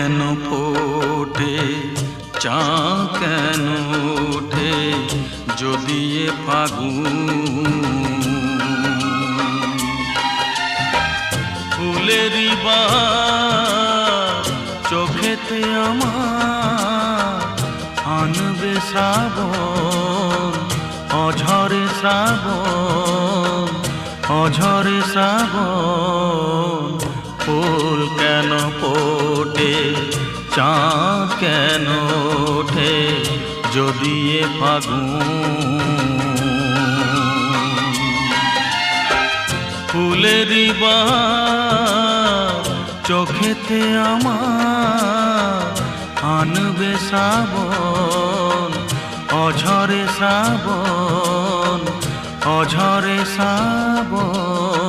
কেন ফোটে চাঁদ কেন ওঠে যদি এ ফাগুন ফুলেরই বাহার চোখেতে আমার আনবে শ্রাবণ অঝরে শ্রাবণ অঝরে শ্রাবণ ফুল কেন ফোটে চাঁদ কেন ওঠে যদি এ ফাগুন ফুলেরই বাহার চোখেতে আমার আনবে শ্রাবণ অঝরে শ্রাবণ অঝরে শ্রাবণ